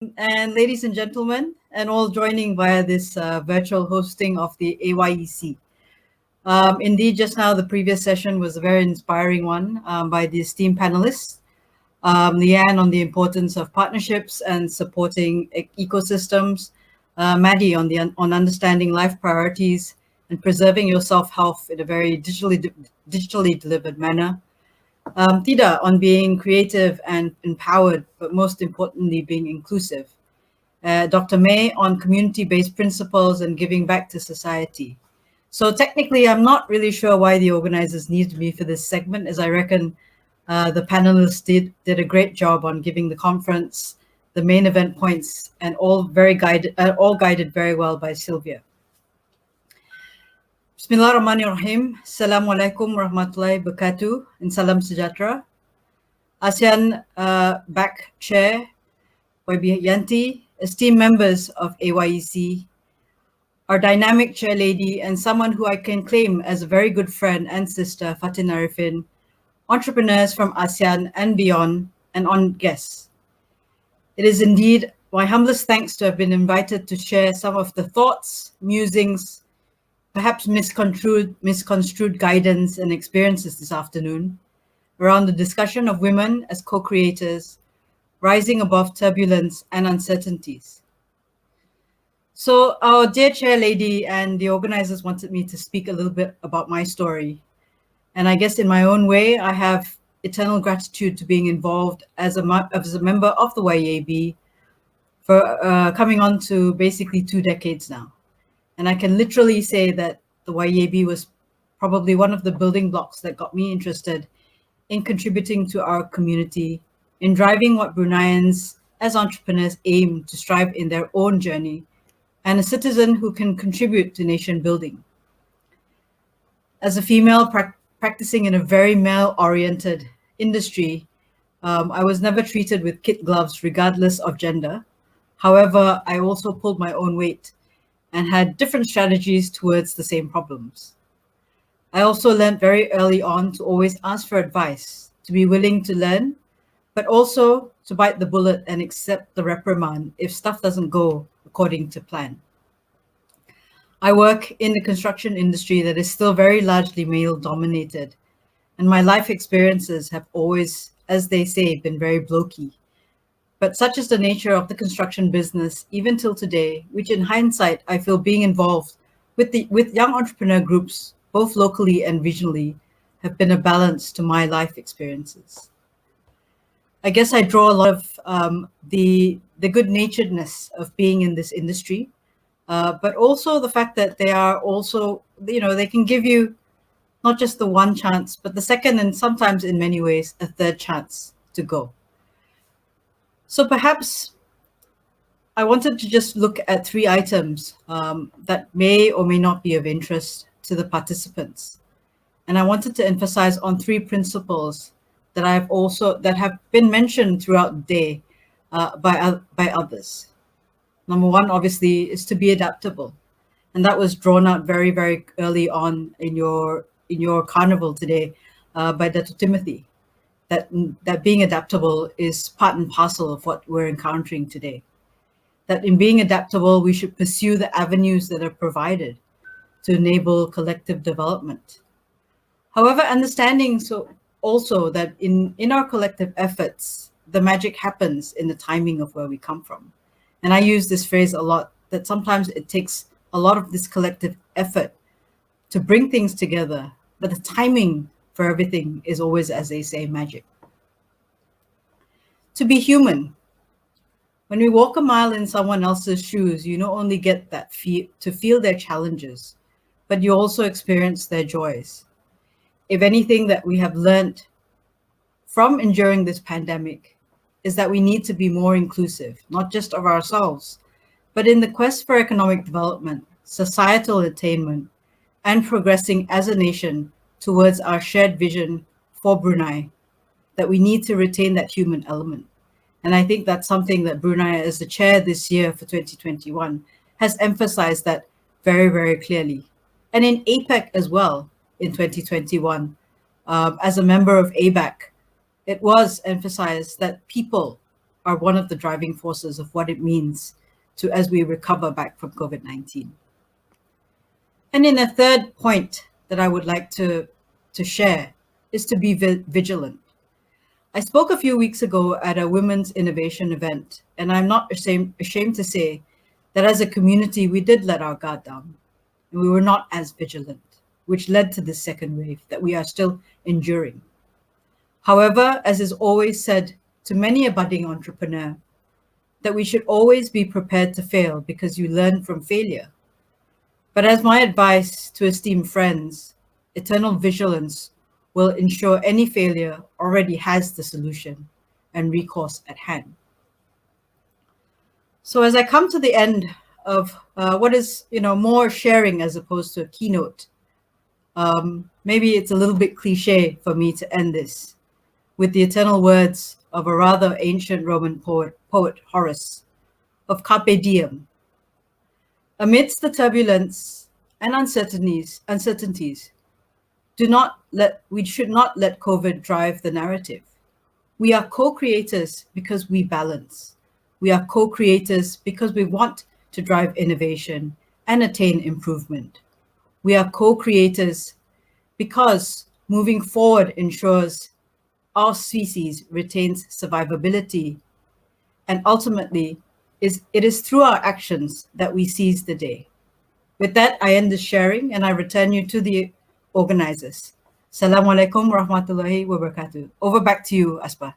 And ladies and gentlemen, and all joining via this virtual hosting of the AYEC. Indeed, just now the previous session was a very inspiring one by the esteemed panelists. Leanne on the importance of partnerships and supporting ecosystems. Maddie on understanding life priorities and preserving your self-health in a very digitally delivered manner. Tida on being creative and empowered, but most importantly, being inclusive. Dr. May on community-based principles and giving back to society. So technically, I'm not really sure why the organizers needed me for this segment, as I reckon the panelists did a great job on giving the conference, the main event points, and all guided very well by Sylvia. Bismillahirrahmanirrahim. Assalamualaikum warahmatullahi wabarakatuh and salam sejahtera. ASEAN back chair, YB Yanti, esteemed members of AYEC, our dynamic chair lady and someone who I can claim as a very good friend and sister, Fatin Arifin, entrepreneurs from ASEAN and beyond, and on guests. It is indeed my humblest thanks to have been invited to share some of the thoughts, musings, perhaps misconstrued guidance and experiences this afternoon around the discussion of women as co-creators, rising above turbulence and uncertainties. So our dear chair lady and the organizers wanted me to speak a little bit about my story. And I guess in my own way, I have eternal gratitude to being involved as a member of the YEAB for coming on to basically 2 decades now. And I can literally say that the YEAB was probably one of the building blocks that got me interested in contributing to our community, in driving what Bruneians as entrepreneurs aim to strive in their own journey, and a citizen who can contribute to nation building. As a female practicing in a very male-oriented industry, I was never treated with kid gloves regardless of gender. However, I also pulled my own weight and had different strategies towards the same problems. I also learned very early on to always ask for advice, to be willing to learn, but also to bite the bullet and accept the reprimand if stuff doesn't go according to plan. I work in the construction industry that is still very largely male-dominated, and my life experiences have always, as they say, been very blokey. But such is the nature of the construction business, even till today, which in hindsight, I feel being involved with young entrepreneur groups, both locally and regionally, have been a balance to my life experiences. I guess I draw a lot of the good-naturedness of being in this industry, but also the fact that they are also, they can give you not just the one chance, but the second and sometimes in many ways, a third chance to go. So perhaps I wanted to just look at 3 items that may or may not be of interest to the participants. And I wanted to emphasize on 3 principles that have been mentioned throughout the day by others. Number 1, obviously, is to be adaptable. And that was drawn out very, very early on in your carnival today by Dr. Timothy. That being adaptable is part and parcel of what we're encountering today. That in being adaptable, we should pursue the avenues that are provided to enable collective development. However, understanding also that in our collective efforts, the magic happens in the timing of where we come from. And I use this phrase a lot, that sometimes it takes a lot of this collective effort to bring things together, but the timing for everything is always, as they say, magic. To be human. When we walk a mile in someone else's shoes, you not only get that to feel their challenges, but you also experience their joys. If anything that we have learned from enduring this pandemic is that we need to be more inclusive, not just of ourselves, but in the quest for economic development, societal attainment, and progressing as a nation towards our shared vision for Brunei, that we need to retain that human element. And I think that's something that Brunei, as the chair this year for 2021, has emphasized that very, very clearly. And in APEC as well, in 2021, as a member of ABAC, it was emphasized that people are one of the driving forces of what it means to as we recover back from COVID-19. And in a third point that I would like to share is to be vigilant. I spoke a few weeks ago at a women's innovation event, and I'm not ashamed to say that as a community, we did let our guard down, and we were not as vigilant, which led to this second wave that we are still enduring. However, as is always said to many a budding entrepreneur, that we should always be prepared to fail because you learn from failure. But as my advice to esteemed friends, eternal vigilance will ensure any failure already has the solution and recourse at hand. So as I come to the end of what is more sharing as opposed to a keynote, maybe it's a little bit cliche for me to end this with the eternal words of a rather ancient Roman poet Horace, of carpe diem. Amidst the turbulence and uncertainties, we should not let COVID drive the narrative. We are co-creators because we balance. We are co-creators because we want to drive innovation and attain improvement. We are co-creators because moving forward ensures our species retains survivability, and ultimately it is through our actions that we seize the day. With that, I end the sharing and I return you to the organizers. Assalamualaikum warahmatullahi wabarakatuh. Over back to you, Aspa.